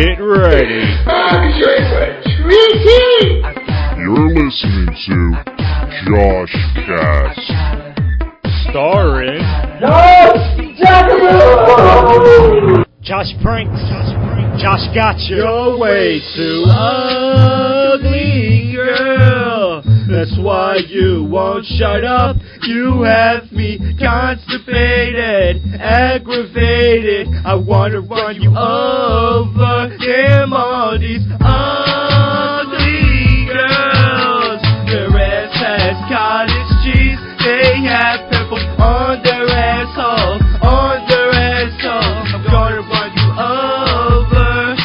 Get ready. You're listening to JoshCast. Starring Josh Pranks. Josh Gotcha. You're way too ugly, girl. That's why you won't shut up. You have me constipated, aggravated. I wanna run you over. Damn, all these ugly girls. Their ass has cottage cheese. They have pimples on their asshole. On their asshole. I'm gonna run you over.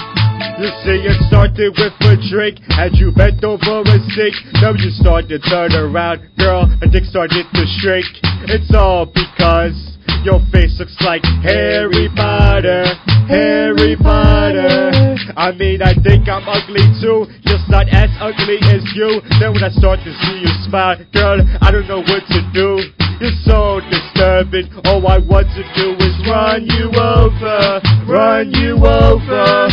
You see, it started with a drink. Had you bent over a sink? Now you start to turn around, girl. A dick started to shrink. It's all because your face looks like Harry Potter. Harry Potter. I mean, I think I'm ugly too. Just not as ugly as you. Then when I start to see you smile, girl, I don't know what to do. You're so disturbing. All I want to do is run you over. Run you over.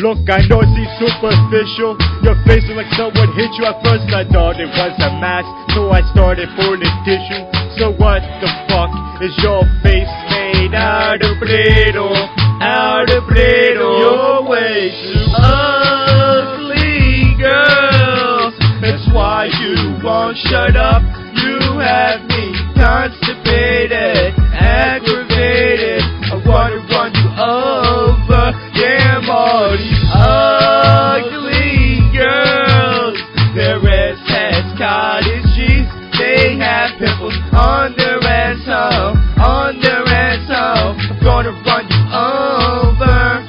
Look, I know it's superficial. Your face looks like someone hit you. At first I thought it was a mask, so I started pulling tissue. So what the fuck is your face made out of Play-Doh? Out of Play-Doh. You're way too ugly, girl. That's why you won't shut up. You have me constipated, aggravated. I wanna run you over. Damn, all these ugly girls. Their ass has cottage cheese. They have pimples on their asshole. On their asshole. I'm gonna run you over.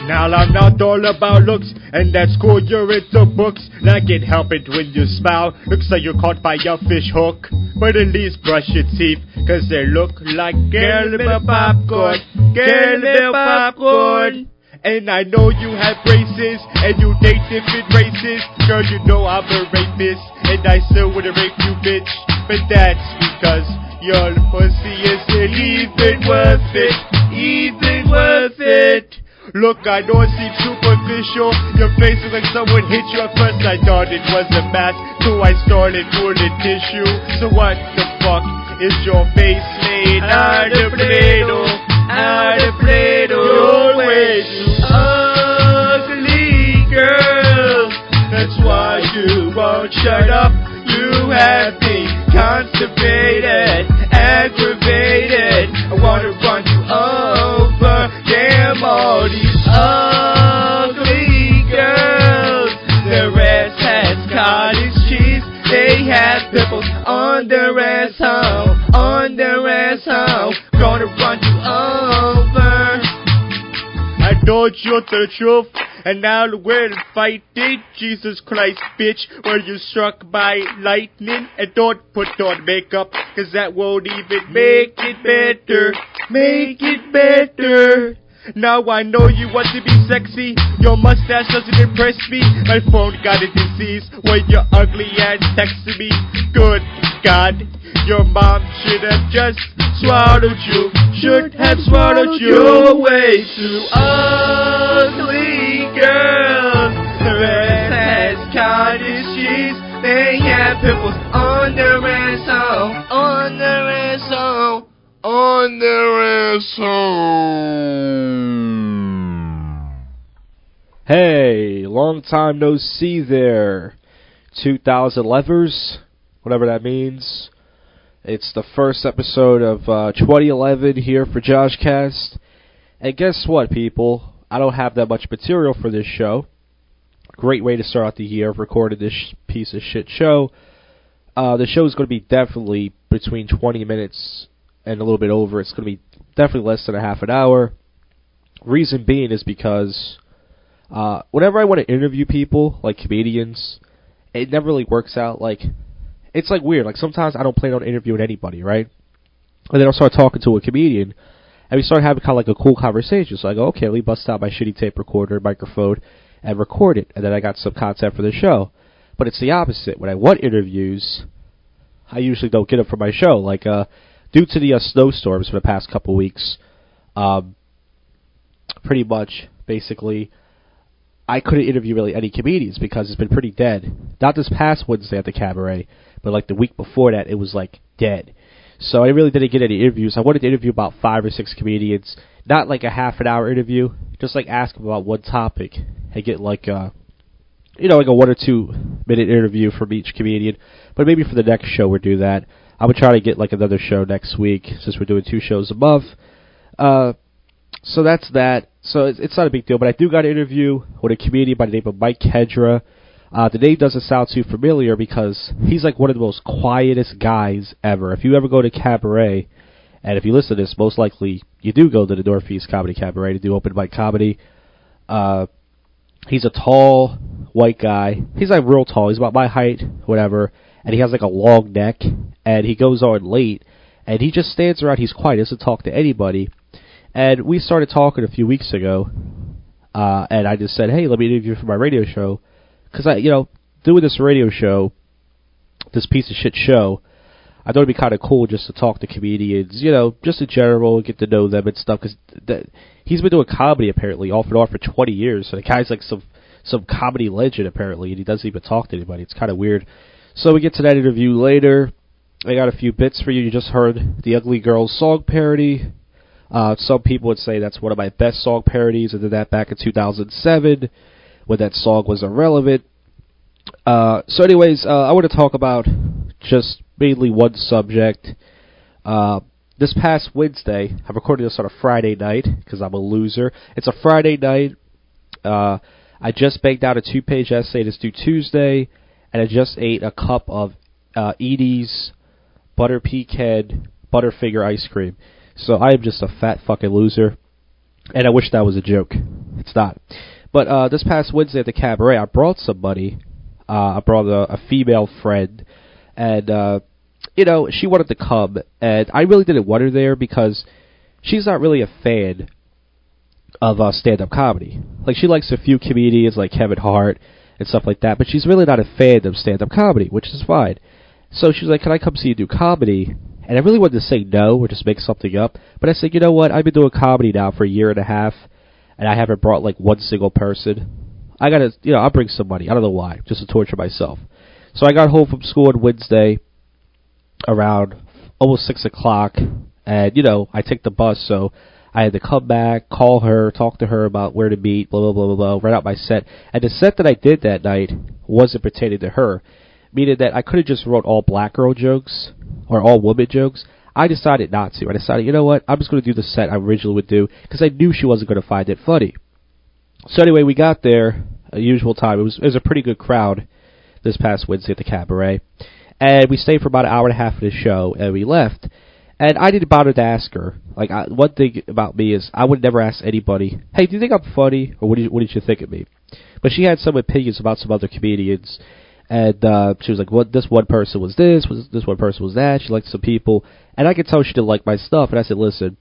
Now I'm not all about looks, and that's cool, you're into books. And I can't help it when you smile. Looks like you're caught by a fish hook. But at least brush your teeth, cause they look like caramel popcorn. Caramel popcorn. And I know you have braces, and you date different races. Girl, you know I'm a rapist, and I still wanna rape you, bitch. But that's because your pussy isn't even worth it. Even worth it. Look, I know it seems superficial. Your face looks like someone hit you. At first I thought it was a mask, so I started pulling tissue. So what the fuck is your face made out of Play-Doh? Out of Play-Doh. You're way too ugly, girl. That's why you won't shut up. You have me constipated, aggravated. I wanna run you over. Damn, all these ugly girls. Their ass has cottage cheese. They have pimples on their asshole. On their asshole. Gonna run you over. I told you the truth, and now we're fighting. Jesus Christ, bitch, were you struck by lightning? And don't put on makeup, cause that won't even make it better. Make it better. Now I know you want to be sexy. Your mustache doesn't impress me. My phone got a disease when your ugly ass texted me. Good God, your mom should have just swallowed you. Should have swallowed you. You're way too ugly, girl. Her ass has cottage cheese. They have pimples on their asshole. On their asshole. On their asshole. Hey, long time no see there, 2011ers, whatever that means. It's the first episode of 2011 here for JoshCast. And guess what, people? I don't have that much material for this show. Great way to start out the year, recorded this piece of shit show. The show is going to be definitely between 20 minutes and a little bit over. It's going to be definitely less than a half an hour. Reason being is because whenever I want to interview people, like comedians, it never really works out. Like, it's like weird. Like, sometimes I don't plan on interviewing anybody, right? And then I'll start talking to a comedian, and we start having kind of like a cool conversation. So I go, okay, let me bust out my shitty tape recorder, microphone, and record it. And then I got some content for the show. But it's the opposite. When I want interviews, I usually don't get them for my show. Like, due to the snowstorms for the past couple weeks, pretty much, basically, I couldn't interview really any comedians because it's been pretty dead. Not this past Wednesday at the Cabaret, but like the week before that, it was like dead. So I really didn't get any interviews. I wanted to interview about 5 or 6 comedians, not like a half an hour interview, just like ask them about one topic and get like like a 1 or 2 minute interview from each comedian. But maybe for the next show we'll do that. I would try to get like another show next week since we're doing 2 shows a month. So that's that. So it's not a big deal, but I do got an interview with a comedian by the name of Mike Kedra. The name doesn't sound too familiar because he's like one of the most quietest guys ever. If you ever go to Cabaret, and if you listen to this, most likely you do go to the Northeast Comedy Cabaret to do open mic comedy. He's a tall, white guy. He's like real tall. He's about my height, whatever. And he has like a long neck, and he goes on late, and he just stands around. He's quiet. He doesn't talk to anybody. And we started talking a few weeks ago, and I just said, hey, let me interview you for my radio show. Because, doing this radio show, this piece of shit show, I thought it'd be kind of cool just to talk to comedians, just in general, get to know them and stuff. Because he's been doing comedy, apparently, off and on for 20 years. So the guy's like some comedy legend, apparently, and he doesn't even talk to anybody. It's kind of weird. So we get to that interview later. I got a few bits for you. You just heard the Ugly Girls song parody. Some people would say that's one of my best song parodies. I did that back in 2007 when that song was irrelevant. So anyways, I want to talk about just mainly one subject. This past Wednesday, I'm recording this on a Friday night because I'm a loser. It's a Friday night. I just banged out a 2-page essay to do Tuesday, and I just ate a cup of Edie's butter pecan butterfinger ice cream. So I am just a fat fucking loser, and I wish that was a joke. It's not. But this past Wednesday at the Cabaret, I brought somebody. I brought a female friend, and, she wanted to come, and I really didn't want her there because she's not really a fan of stand-up comedy. Like, she likes a few comedians like Kevin Hart and stuff like that, but she's really not a fan of stand-up comedy, which is fine. So she was like, can I come see you do comedy? And I really wanted to say no or just make something up. But I said, you know what? I've been doing comedy now for a year and a half, and I haven't brought like one single person. I got to, I'll bring somebody. I don't know why. Just to torture myself. So I got home from school on Wednesday around almost 6 o'clock. And, I take the bus, so I had to come back, call her, talk to her about where to meet, blah, blah, blah, blah, blah, write out my set. And the set that I did that night wasn't pertaining to her, meaning that I could have just wrote all black girl jokes or all woman jokes. I decided not to. I decided, you know what, I'm just going to do the set I originally would do because I knew she wasn't going to find it funny. So anyway, we got there, usual time. It was a pretty good crowd this past Wednesday at the Cabaret. And we stayed for about an hour and a half of the show, and we left. And I didn't bother to ask her. Like, one thing about me is I would never ask anybody, hey, do you think I'm funny, or what did you think of me? But she had some opinions about some other comedians. And she was like, this one person was this one person was that. She liked some people. And I could tell she didn't like my stuff. And I said, listen,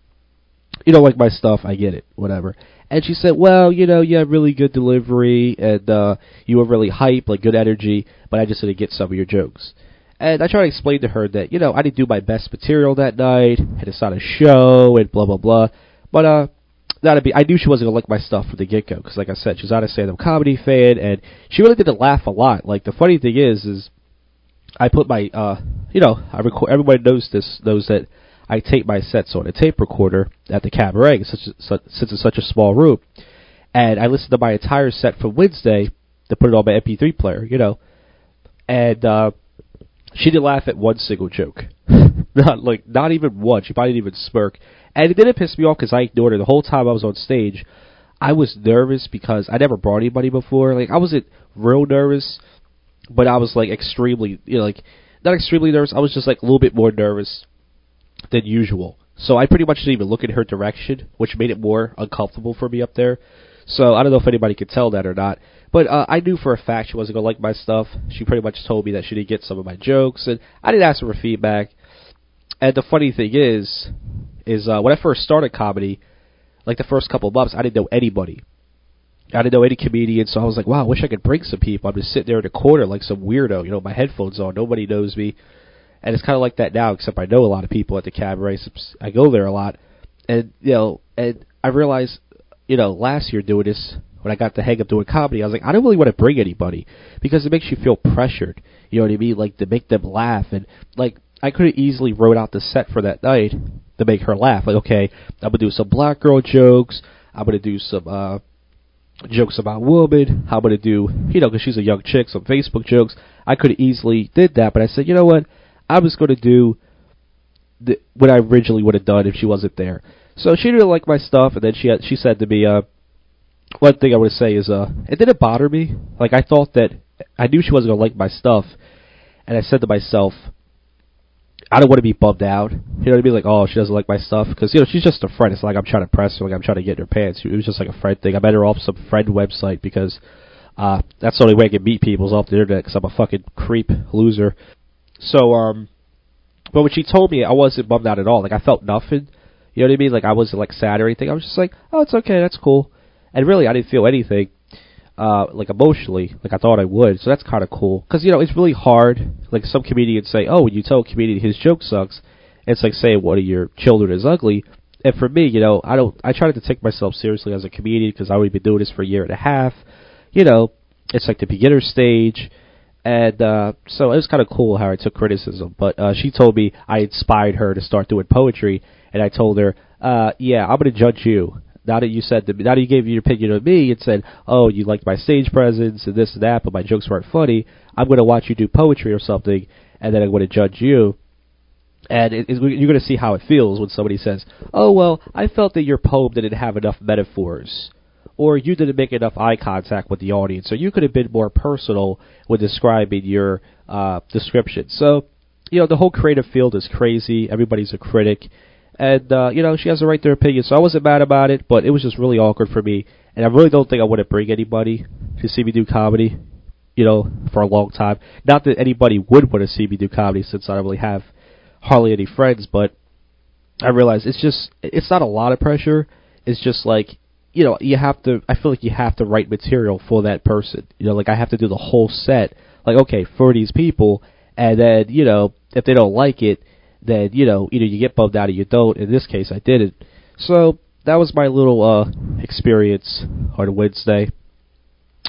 you don't like my stuff, I get it, whatever. And she said, well, you have really good delivery, and you were really hype, like good energy, but I just didn't get some of your jokes. And I tried to explain to her that, I didn't do my best material that night, and it's not a show, and blah, blah, blah. But I knew she wasn't going to like my stuff from the get-go, because like I said, she's not a stand-up comedy fan, and she really didn't laugh a lot. Like, the funny thing is I put my, I record, everybody knows that I tape my sets on a tape recorder at the Cabaret, since it's such a small room. And I listened to my entire set from Wednesday to put it on my MP3 player, And she didn't laugh at one single joke. Not even one. She probably didn't even smirk. And it didn't piss me off because I ignored her. The whole time I was on stage, I was nervous because I never brought anybody before. Like, I wasn't real nervous, but I was, like, extremely, not extremely nervous. I was just, like, a little bit more nervous than usual. So I pretty much didn't even look in her direction, which made it more uncomfortable for me up there. So I don't know if anybody could tell that or not. But I knew for a fact she wasn't going to like my stuff. She pretty much told me that she didn't get some of my jokes, and I didn't ask her for feedback. And the funny thing is when I first started comedy, like the first couple of months, I didn't know anybody. I didn't know any comedians, so I was like, wow, I wish I could bring some people. I'm just sitting there in the corner like some weirdo, my headphones on, nobody knows me. And it's kind of like that now, except I know a lot of people at the Cabaret. I go there a lot. And, and I realized, last year doing this when I got the hang of doing comedy, I was like, I don't really want to bring anybody because it makes you feel pressured. You know what I mean? Like, to make them laugh. And, like, I could have easily wrote out the set for that night to make her laugh. Like, okay, I'm going to do some black girl jokes. I'm going to do some jokes about women. I'm going to do, because she's a young chick, some Facebook jokes. I could have easily did that, but I said, you know what? I was going to do what I originally would have done if she wasn't there. So she didn't like my stuff, and then she said to me, one thing I would say is, it didn't bother me. Like, I thought that, I knew she wasn't going to like my stuff, and I said to myself, I don't want to be bummed out. You know what I mean? Like, oh, she doesn't like my stuff. Because, she's just a friend. It's like I'm trying to press her, like I'm trying to get in her pants. It was just like a friend thing. I met her off some friend website because that's the only way I can meet people is off the internet because I'm a fucking creep loser. So, but when she told me, I wasn't bummed out at all. Like, I felt nothing. You know what I mean? Like, I wasn't, like, sad or anything. I was just like, oh, it's okay, that's cool. And really, I didn't feel anything, like, emotionally, like I thought I would. So that's kind of cool. Because, it's really hard. Like, some comedians say, oh, when you tell a comedian his joke sucks, it's like saying one of your children is ugly. And for me, I try not to take myself seriously as a comedian because I've already been doing this for a year and a half. It's like the beginner stage. And so it was kind of cool how I took criticism. But she told me I inspired her to start doing poetry. And I told her, yeah, I'm going to judge you. Now that you gave your opinion of me and said, oh, you liked my stage presence and this and that, but my jokes weren't funny, I'm going to watch you do poetry or something, and then I'm going to judge you. And you're going to see how it feels when somebody says, oh, well, I felt that your poem didn't have enough metaphors, or you didn't make enough eye contact with the audience, or you could have been more personal when describing your description. So, the whole creative field is crazy. Everybody's a critic. And, she has a right to her opinion, so I wasn't mad about it, but it was just really awkward for me. And I really don't think I want to bring anybody to see me do comedy, for a long time. Not that anybody would want to see me do comedy since I don't really have hardly any friends, but I realize it's not a lot of pressure. It's just like, I feel like you have to write material for that person. Like I have to do the whole set, like, okay, for these people, and then, if they don't like it, then, either you get bummed out or you don't. In this case, I didn't. So, that was my little experience on Wednesday.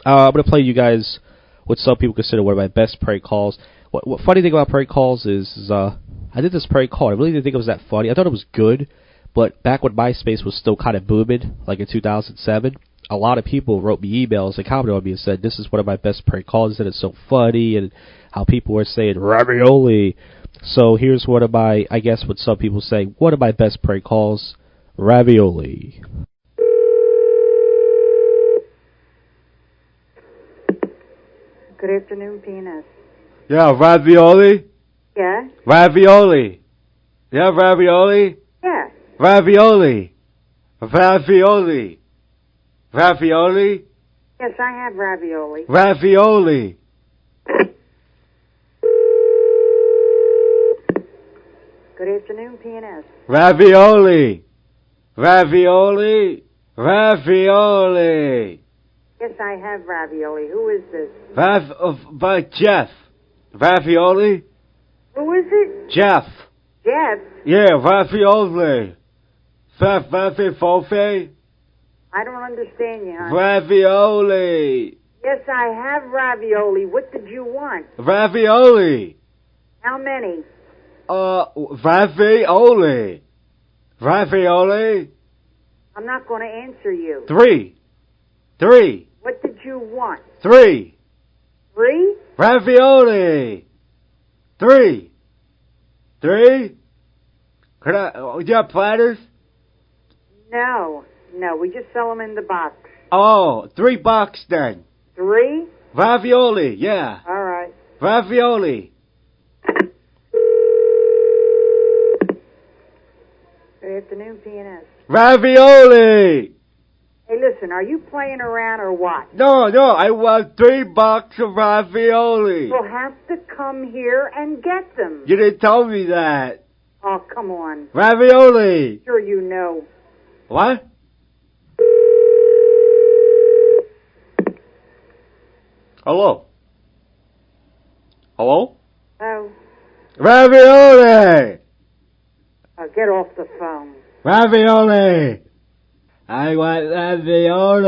I'm going to play you guys what some people consider one of my best prank calls. What funny thing about prank calls is I did this prank call. I really didn't think it was that funny. I thought it was good, but back when MySpace was still kind of booming, like in 2007, a lot of people wrote me emails and commented on me and said, this is one of my best prank calls, and it's so funny, and how people were saying, ravioli. So here's one of my, I guess what some people say, one of my best prank calls, ravioli. Good afternoon, Penis. Yeah, ravioli? Yeah? Ravioli. Yeah, ravioli? Yeah. Ravioli. Ravioli. Ravioli? Yes, I have ravioli. Ravioli. Good afternoon, PNS. Ravioli. Ravioli. Ravioli. Yes, I have ravioli. Who is this? By Jeff. Ravioli? Who is it? Jeff. Jeff? Yeah, ravioli. Ravioli. I don't understand you, hon. Ravioli. Yes, I have ravioli. What did you want? Ravioli. How many? Ravioli. Ravioli. I'm not going to answer you. 3. What did you want? 3. 3? Ravioli. 3. Could do you have platters? No, we just sell them in the box. Oh, $3 then. 3? Ravioli, yeah. All right. Ravioli. Good afternoon, PNS. Ravioli. Hey, listen, are you playing around or what? No, I want $3 of ravioli. You'll have to come here and get them. You didn't tell me that. Oh, come on. Ravioli. Sure you know. What? Hello? Oh. Ravioli. Get off the phone. Ravioli. I want ravioli.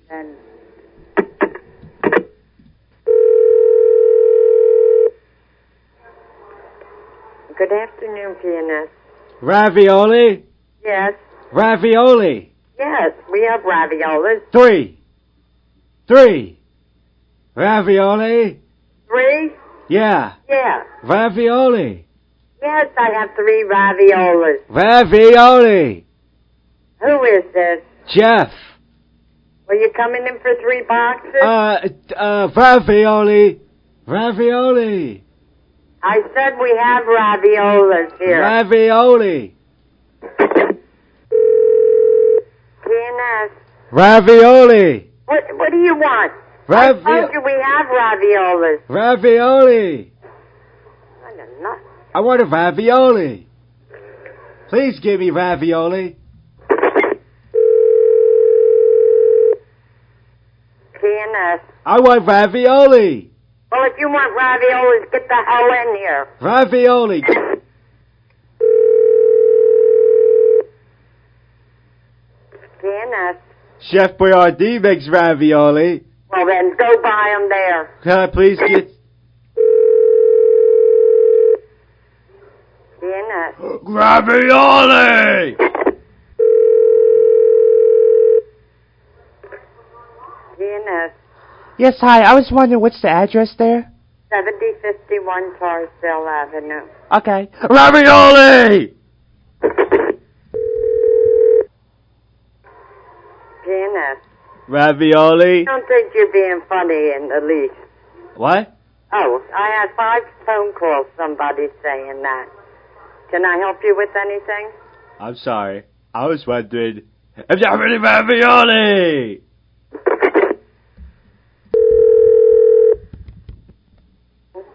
And good afternoon, PNS. Ravioli? Yes. Ravioli. Yes, we have raviolis. 3. Ravioli? 3? Yeah. Yeah. Ravioli. Yes, I have 3 raviolis. Ravioli. Who is this? Jeff. Were you coming in for 3 boxes? Ravioli. Ravioli. I said we have raviolis here. Ravioli. PNS. Ravioli. What do you want? I told you we have raviolis. Ravioli. I don't know. I want a ravioli. Please give me ravioli. PNS. I want ravioli. Well, if you want raviolis, get the hell in here. Ravioli. PNS. Chef Boyardee makes ravioli. Well, then go buy them there. Can I please get... PNS. Ravioli! PNS. Yes, hi. I was wondering what's the address there? 7051 Torresdale Avenue. Okay. Ravioli! PNS. Ravioli? I don't think you're being funny in the least. What? Oh, I had 5 phone calls, somebody saying that. Can I help you with anything? I'm sorry. I was wondering if you have any ravioli!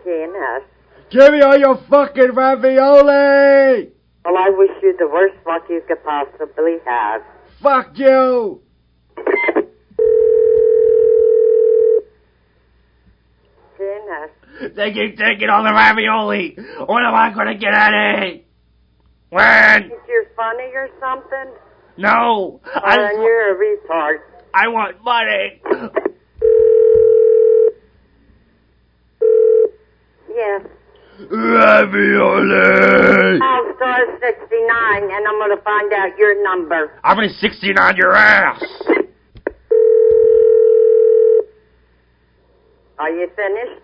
PNS. Give me all your fucking ravioli! Well, I wish you the worst luck you could possibly have. Fuck you! PNS. They keep taking all the ravioli! When am I gonna get any? When? Think you're funny or something? No! Then you're a retard. I want money! Yes. Ravioli! I'll star 69 and I'm going to find out your number. I'm gonna 69 your ass! Are you finished?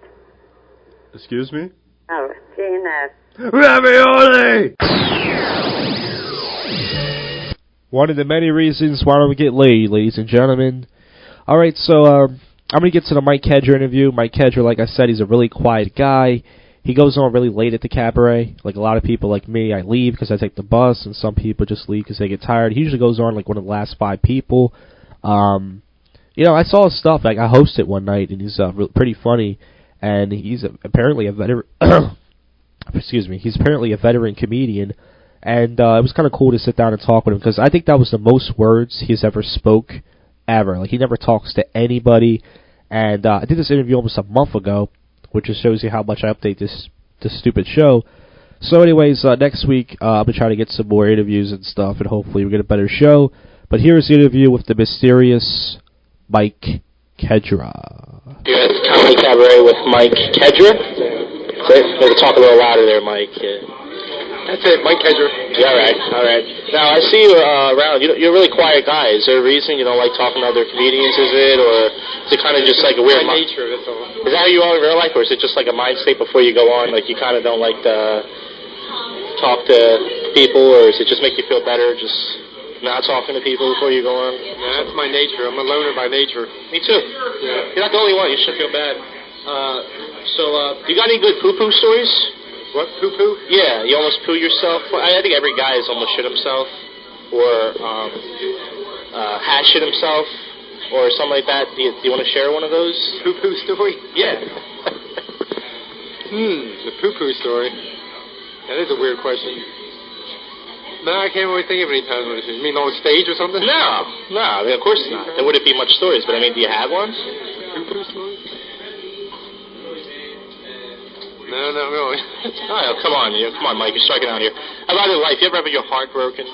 Excuse me? Oh, PNS. Ravioli! One of the many reasons why don't we get laid, ladies and gentlemen. Alright, so I'm going to get to the Mike Kedger interview. Mike Kedger, like I said, he's a really quiet guy. He goes on really late at the cabaret. Like a lot of people like me, I leave because I take the bus, and some people just leave because they get tired. He usually goes on like one of the last 5 people. You know, I saw his stuff. Like I hosted one night, and he's pretty funny. And he's apparently a veteran. Excuse me. He's apparently a veteran comedian. And it was kind of cool to sit down and talk with him because I think that was the most words he's ever spoke ever. Like he never talks to anybody. And I did this interview almost a month ago, which just shows you how much I update this stupid show. So anyways, next week I'm going to try to get some more interviews and stuff, and hopefully we'll get a better show. But here's the interview with the mysterious Mike Kedger. You're at the Comedy Cabaret with Mike Kedger. Maybe talk a little louder there, Mike. That's it, Mike Kedger. Yeah, all right. Now, I see you around. You're a really quiet guy. Is there a reason you don't like talking to other comedians, is it? Or is it kind of just like a weird... My nature, that's all. Is that how you are in real life, or is it just like a mind state before you go on? Like, you kind of don't like to talk to people, or does it just make you feel better just not talking to people before you go on? Yeah, that's my nature. I'm a loner by nature. Me too. Yeah. You're not the only one. You shouldn't feel bad. You got any good poo-poo stories? What, poo-poo? Yeah, you almost poo yourself. I think every guy has almost shit himself, or has shit himself, or something like that. Do you want to share one of those? Poo-poo story? Yeah. The poo-poo story. That is a weird question. No, I can't really think of any time. You mean on stage or something? No, I mean, of course not. There wouldn't be much stories, but I mean, do you have one? Poo-poo story? No, not really. Oh, come on, Mike, you're striking out here. How about in life? You ever have your heart broken?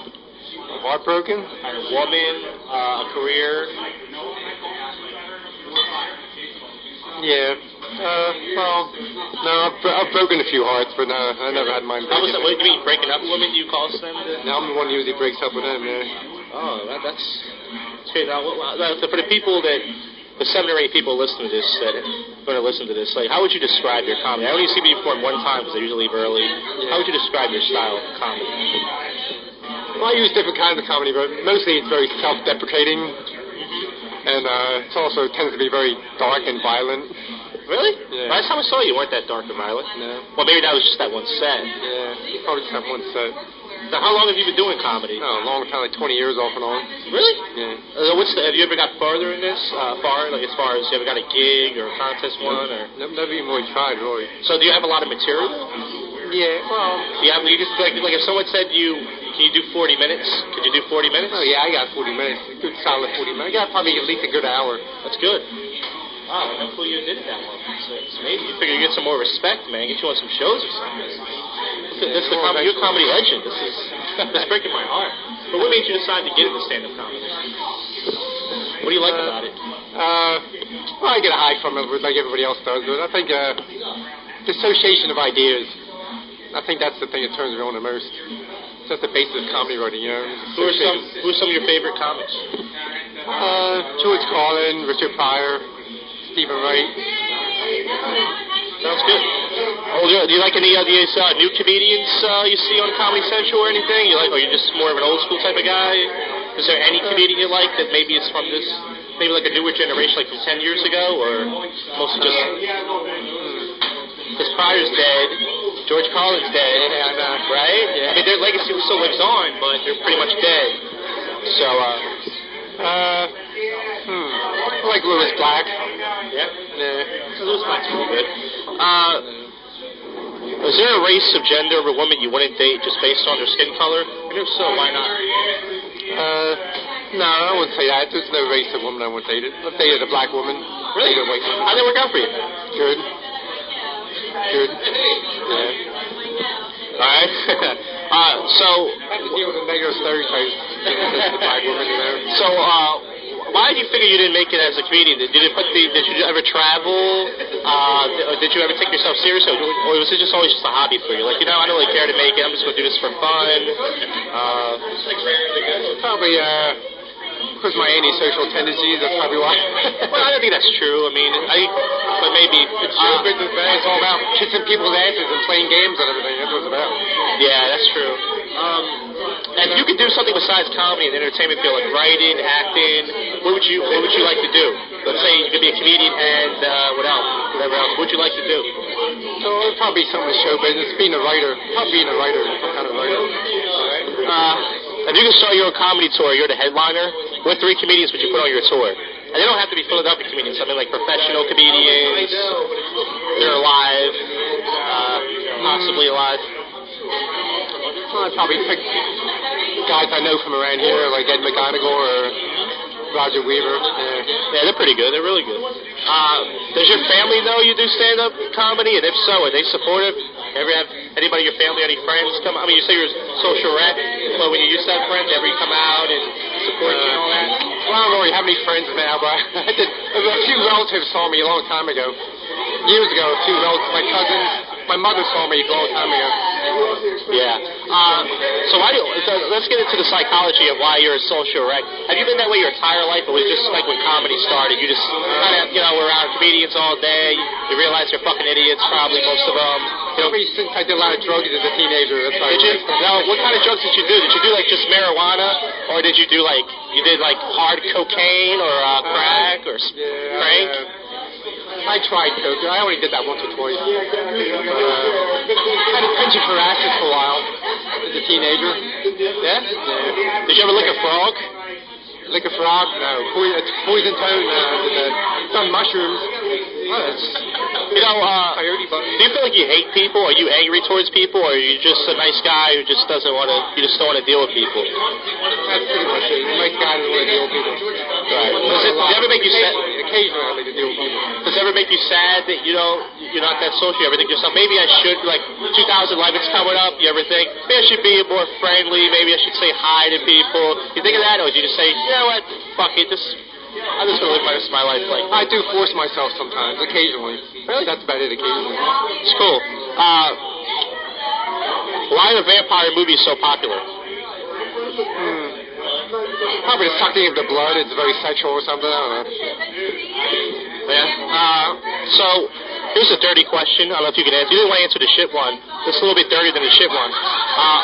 Heartbroken? A woman, a career? Yeah. Well, no, I've broken a few hearts, but no, I never had mine How was broken. that? What do you mean, breaking up with women? You call them? Now I'm the one who usually breaks up with them, yeah. Oh, that's great. Now, for the people the 7 or 8 people listening to this that are going to listen to this, like, how would you describe your comedy? I only see you perform one time because I usually leave early. Yeah. How would you describe your style of comedy? Well, I use different kinds of comedy, but mostly it's very self-deprecating, and it also tends to be very dark and violent. Really? Yeah. Last time I saw you weren't that dark and violent. No. Well, maybe that was just that one set. Yeah, probably just that one set. Now, how long have you been doing comedy? Oh, a long time, like 20 years off and on. Really? Yeah. Have you ever got further in this? Like as far as you ever got a gig or a contest won? Or? Never even really tried, really. So do you have a lot of material? Yeah, well... You just, like if someone said can you do 40 minutes? Could you do 40 minutes? Oh, yeah, I got 40 minutes. A good solid 40 minutes. I got probably at least a good hour. That's good. Wow, I never thought you did it that long. It's amazing. You figure you get some more respect, man. Get you on some shows or something. You're a comedy legend. This breaking my heart. But what made you decide to get into stand-up comedy? What do you like about it? Well, I get a high from it, like everybody else does. But I think the association of ideas, I think that's the thing that turns me on the most. It's just the basis of comedy writing, you know. Who are some of your favorite comics? George Carlin, Richard Pryor, Stephen Wright. Sounds good. Oh, do you like any of these new comedians you see on Comedy Central or anything? Are you just more of an old school type of guy? Is there any comedian you like that maybe is from this, maybe like a newer generation, like from 10 years ago, or mostly just? Because Pryor's dead, George Carlin's dead, right? Yeah. I mean, their legacy still lives on, but they're pretty much dead. So, I like Louis Black. Yeah? Louis Black's pretty good. Is there a race of gender of a woman you wouldn't date just based on their skin color? And if so, why not? No, I wouldn't say that. There's no race of woman I wouldn't date. I've dated a black woman. Really? How'd that work out for you? Good. Yeah. Alright. So... I have to deal with the negative stereotypes. The black woman, you know. So, why did you figure you didn't make it as a comedian? Did you ever travel? Did you ever take yourself seriously? Or was it just always just a hobby for you? Like, I don't really care to make it. I'm just going to do this for fun. Probably, because my antisocial tendencies, that's probably why. Well, I don't think that's true. I mean, but maybe... It's true, but it's all about kissing people's asses and playing games and everything. That's what it's about. Yeah, that's true. And if you could do something besides comedy and entertainment field, like writing, acting, what would you like to do? Let's say you could be a comedian and whatever else. What would you like to do? So it'd probably be something in show business. Being a writer. Probably being a writer. Some kind of writer. If you could start your own comedy tour, you're the headliner. What 3 comedians would you put on your tour? And they don't have to be Philadelphia comedians. I mean, like professional comedians. They're alive. Possibly alive. Well, I'd probably pick guys I know from around here, like Ed McGonigal or Roger Weaver. Yeah, they're pretty good. They're really good. Does your family know you do stand-up comedy? And if so, are they supportive? Ever have anybody in your family, any friends come? I mean, you say you're a social rep, but when you used to have friends, ever you come out and support you and all that? Well, I don't really have any friends now, but a few relatives saw me a long time ago. Years ago, a few relatives, my cousins, my mother saw me a long time ago. Yeah. So let's get into the psychology of why you're a social rep. Have you been that way your entire life, or was it just like when comedy started? You just kind of, were around comedians all day. You realize they're fucking idiots, probably most of them. Probably since I did a lot of drugs as a teenager. That's why. Did you? Now, what kind of drugs did you do? Did you do like just marijuana, or did you do like hard cocaine or crack or crank? I tried coke. I only did that once or twice. Had a penchant for acid for a while as a teenager. Yeah? Did you ever lick a frog? Lick a frog? No. Poison toad? No. Done mushrooms. Oh, You know, do you feel like you hate people? Are you angry towards people, or are you just a nice guy who just doesn't want to? You just don't want to deal with people. That's pretty much it. A nice guy doesn't want to deal with people. Right. Does it ever make you sad? Occasionally, I like to deal with people. Does it ever make you sad that you're not that social? You ever think to yourself, maybe I should, like 2011's coming up? You ever think maybe I should be more friendly? Maybe I should say hi to people? You think of that, or do you just say, you know what, fuck it, I'm just gonna live my rest of my life like? I do force myself sometimes, occasionally. Really? That's about it, occasionally. It's cool. Why are vampire movies so popular? Probably the sucking of the blood. It's very sexual or something. I don't know. Yeah. So, here's a dirty question. I don't know if you can answer. You didn't want to answer the shit one. It's a little bit dirtier than the shit one.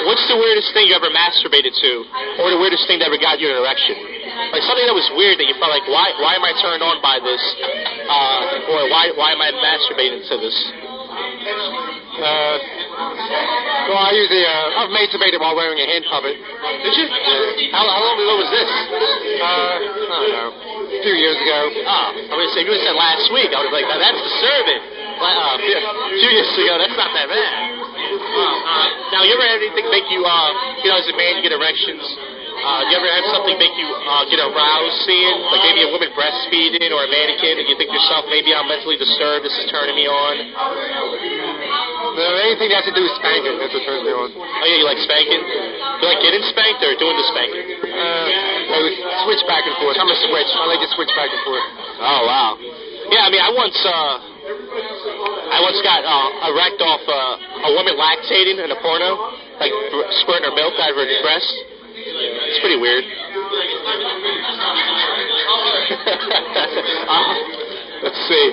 What's the weirdest thing you ever masturbated to? Or the weirdest thing that ever got you an erection? Like something that was weird that you felt like, why am I turned on by this? Or why am I masturbating to this? Well, I've masturbated while wearing a hand puppet. Did you? Yeah. How long ago was this? I don't know. A few years ago. I would say, if you would have said last week, I would have been like, that's disturbing. A few years ago, that's not that bad. Now, you ever had anything make you, as a man, you get erections? You ever have something make you get aroused seeing? Like maybe a woman breastfeeding or a mannequin, and you think to yourself, maybe I'm mentally disturbed, this is turning me on? Anything that has to do with spanking, that's what turns me on. Oh, yeah, you like spanking? You like getting spanked or doing the spanking? I would switch back and forth. I'm a switch. I like to switch back and forth. Oh, wow. Yeah, I mean, I once got erect off a woman lactating in a porno, like squirting her milk out of her breast. It's pretty weird. Let's see.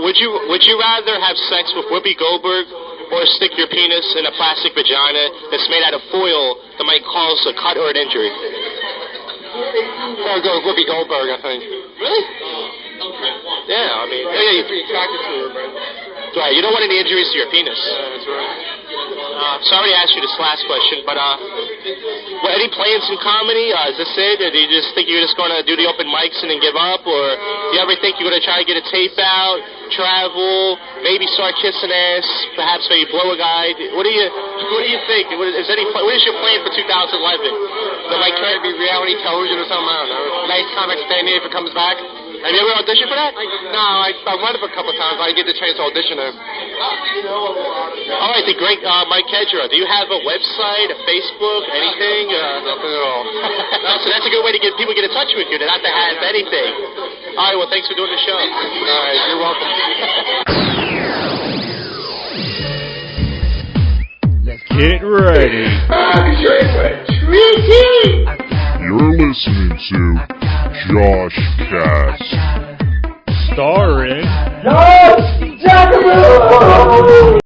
Would you rather have sex with Whoopi Goldberg or stick your penis in a plastic vagina that's made out of foil that might cause a cut or an injury? I'll go with Whoopi Goldberg, I think. Really? Yeah, I mean, you're pretty attracted to her, but... Right, you don't want any injuries to your penis. That's right. Sorry to ask you this last question, but any plans in comedy? Is this it? Or do you just think you're just going to do the open mics and then give up? Or do you ever think you're going to try to get a tape out, travel, maybe start kissing ass, perhaps maybe blow a guy? What do you think? What is your plan for 2011? Like try to be reality television or something? I don't know. Nice comic stand if it comes back. Have you ever auditioned for that? No, I went up a couple times. I didn't get the chance to audition there. All right, the great Mike Kedra. Do you have a website, a Facebook, anything? Nothing at all. So that's a good way to get people to get in touch with you, not to have anything. All right, well, thanks for doing the show. All right, you're welcome. Get ready. You're listening to JoshCast. Starring Josh Jackson!